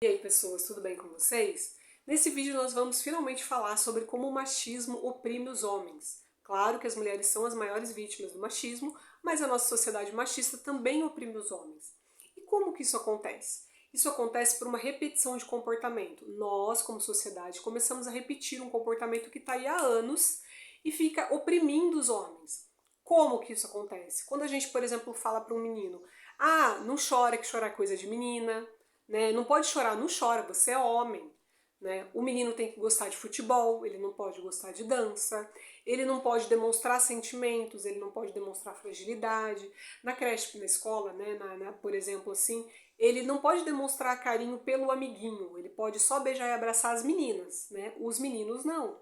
E aí, pessoas, tudo bem com vocês? Nesse vídeo nós vamos finalmente falar sobre como o machismo oprime os homens. Claro que as mulheres são as maiores vítimas do machismo, mas a nossa sociedade machista também oprime os homens. E como que isso acontece? Isso acontece por uma repetição de comportamento. Nós, como sociedade, começamos a repetir um comportamento que está aí há anos e fica oprimindo os homens. Como que isso acontece? Quando a gente, por exemplo, fala para um menino: ah, não chora, que chorar é coisa de menina, né? Não pode chorar, não chora, você é homem. Né? O menino tem que gostar de futebol, ele não pode gostar de dança, ele não pode demonstrar sentimentos, ele não pode demonstrar fragilidade. Na creche, na escola, né, por exemplo, assim, ele não pode demonstrar carinho pelo amiguinho, ele pode só beijar e abraçar as meninas, né? Os meninos não.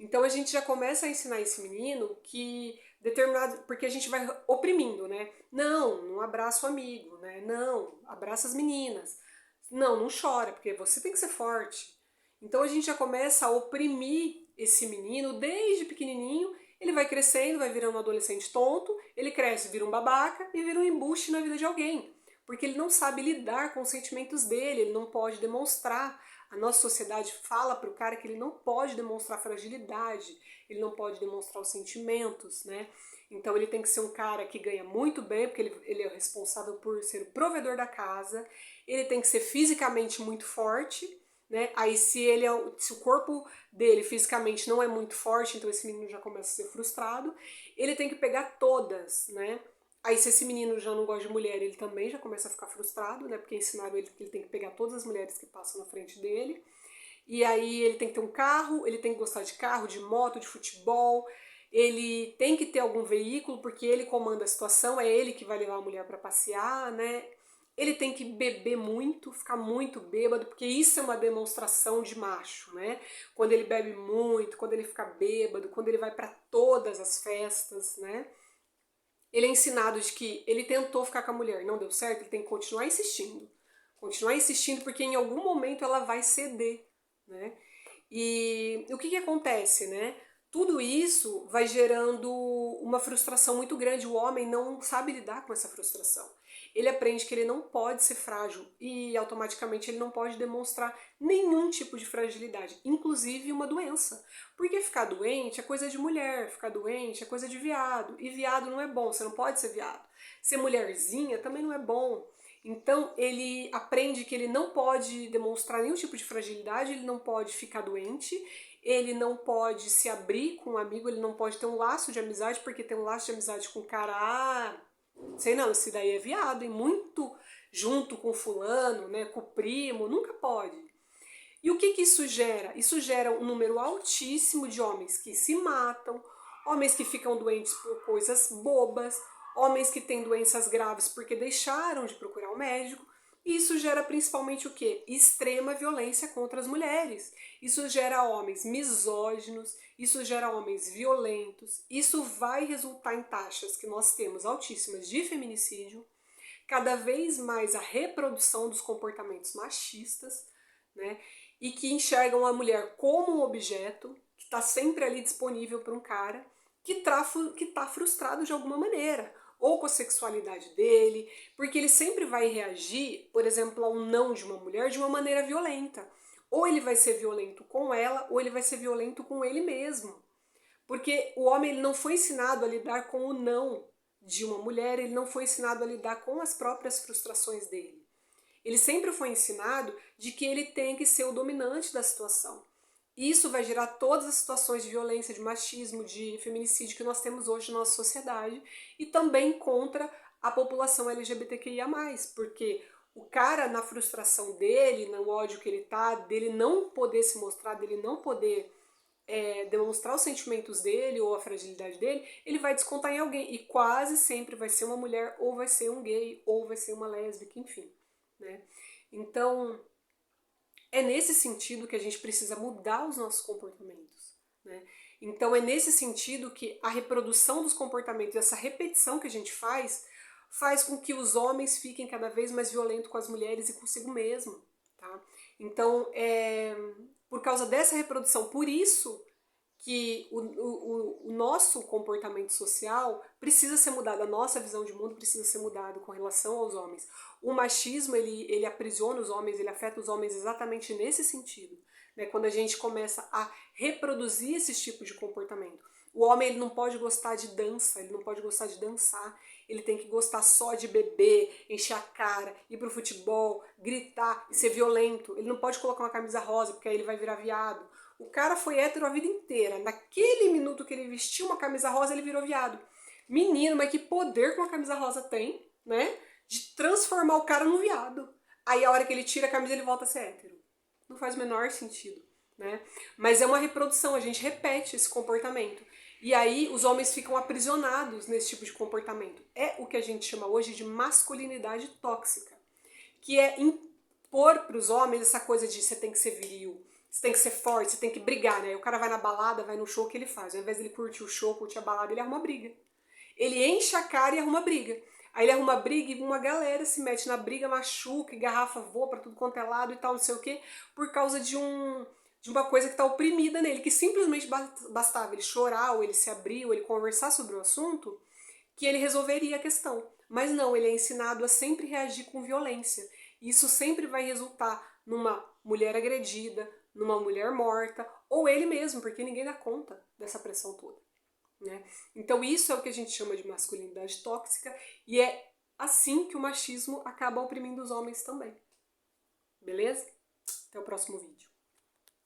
Então a gente já começa a ensinar esse menino que determinado, porque a gente vai oprimindo, né? Não, não abraça o amigo, né? Não, abraça as meninas. Não, não chora, porque você tem que ser forte. Então a gente já começa a oprimir esse menino desde pequenininho. Ele vai crescendo, vai virando um adolescente tonto, ele cresce, vira um babaca e vira um embuste na vida de alguém. Porque ele não sabe lidar com os sentimentos dele, ele não pode demonstrar. A nossa sociedade fala para o cara que ele não pode demonstrar fragilidade, ele não pode demonstrar os sentimentos, né? Então ele tem que ser um cara que ganha muito bem, porque ele é responsável por ser o provedor da casa, ele tem que ser fisicamente muito forte, né? Aí se o corpo dele fisicamente não é muito forte, então esse menino já começa a ser frustrado, ele tem que pegar todas, né? Aí se esse menino já não gosta de mulher, ele também já começa a ficar frustrado, né? Porque ensinaram ele que ele tem que pegar todas as mulheres que passam na frente dele. E aí ele tem que ter um carro, ele tem que gostar de carro, de moto, de futebol. Ele tem que ter algum veículo, porque ele comanda a situação, é ele que vai levar a mulher para passear, né? Ele tem que beber muito, ficar muito bêbado, porque isso é uma demonstração de macho, né? Quando ele bebe muito, quando ele fica bêbado, quando ele vai para todas as festas, né? Ele é ensinado de que ele tentou ficar com a mulher, não deu certo, ele tem que continuar insistindo. Continuar insistindo porque em algum momento ela vai ceder, né? E o que acontece, né? Tudo isso vai gerando uma frustração muito grande. O homem não sabe lidar com essa frustração. Ele aprende que ele não pode ser frágil e automaticamente ele não pode demonstrar nenhum tipo de fragilidade, inclusive uma doença. Porque ficar doente é coisa de mulher, ficar doente é coisa de viado. E viado não é bom, você não pode ser viado. Ser mulherzinha também não é bom. Então ele aprende que ele não pode demonstrar nenhum tipo de fragilidade, ele não pode ficar doente, ele não pode se abrir com um amigo, ele não pode ter um laço de amizade, porque ter um laço de amizade com um cara, sei não, esse daí é viado, e muito junto com fulano, né, com o primo, nunca pode. E o que isso gera? Isso gera um número altíssimo de homens que se matam, homens que ficam doentes por coisas bobas, homens que têm doenças graves porque deixaram de procurar um médico. E isso gera principalmente o quê? Extrema violência contra as mulheres. Isso gera homens misóginos, isso gera homens violentos, isso vai resultar em taxas que nós temos altíssimas de feminicídio, cada vez mais a reprodução dos comportamentos machistas, né? E que enxergam a mulher como um objeto que está sempre ali disponível para um cara que tá frustrado de alguma maneira, ou com a sexualidade dele, porque ele sempre vai reagir, por exemplo, ao não de uma mulher de uma maneira violenta. Ou ele vai ser violento com ela, ou ele vai ser violento com ele mesmo. Porque o homem ele não foi ensinado a lidar com o não de uma mulher, ele não foi ensinado a lidar com as próprias frustrações dele. Ele sempre foi ensinado de que ele tem que ser o dominante da situação. Isso vai gerar todas as situações de violência, de machismo, de feminicídio que nós temos hoje na nossa sociedade e também contra a população LGBTQIA+, porque o cara, na frustração dele, no ódio que ele tá, dele não poder se mostrar, dele não poder demonstrar os sentimentos dele ou a fragilidade dele, ele vai descontar em alguém. E quase sempre vai ser uma mulher, ou vai ser um gay, ou vai ser uma lésbica, enfim. Né? Então, é nesse sentido que a gente precisa mudar os nossos comportamentos. Né? Então, é nesse sentido que a reprodução dos comportamentos, essa repetição que a gente faz com que os homens fiquem cada vez mais violentos com as mulheres e consigo mesmo. Tá? Então, por causa dessa reprodução, por isso que o nosso comportamento social precisa ser mudado, a nossa visão de mundo precisa ser mudada com relação aos homens. O machismo, ele aprisiona os homens, ele afeta os homens exatamente nesse sentido, né? Quando a gente começa a reproduzir esses tipos de comportamento. O homem, ele não pode gostar de dança, ele não pode gostar de dançar, ele tem que gostar só de beber, encher a cara, ir pro futebol, gritar e ser violento. Ele não pode colocar uma camisa rosa, porque aí ele vai virar viado. O cara foi hétero a vida inteira. Naquele minuto que ele vestiu uma camisa rosa, ele virou viado. Menino, mas que poder que uma camisa rosa tem, né? De transformar o cara num viado. Aí a hora que ele tira a camisa, ele volta a ser hétero. Não faz o menor sentido, né? Mas é uma reprodução, a gente repete esse comportamento. E aí os homens ficam aprisionados nesse tipo de comportamento. É o que a gente chama hoje de masculinidade tóxica, que é impor para os homens essa coisa de você tem que ser viril, você tem que ser forte, você tem que brigar, né? O cara vai na balada, vai no show, o que ele faz? Ao invés de ele curtir o show, curtir a balada, ele arruma briga. Ele enche a cara e arruma briga. Aí ele arruma briga e uma galera se mete na briga, machuca, e garrafa voa pra tudo quanto é lado e tal, não sei o quê, por causa de uma coisa que tá oprimida nele, que simplesmente bastava ele chorar, ou ele se abrir, ou ele conversar sobre o assunto, que ele resolveria a questão. Mas não, ele é ensinado a sempre reagir com violência. E isso sempre vai resultar numa mulher agredida, numa mulher morta, ou ele mesmo, porque ninguém dá conta dessa pressão toda, né? Então isso é o que a gente chama de masculinidade tóxica, e é assim que o machismo acaba oprimindo os homens também. Beleza? Até o próximo vídeo.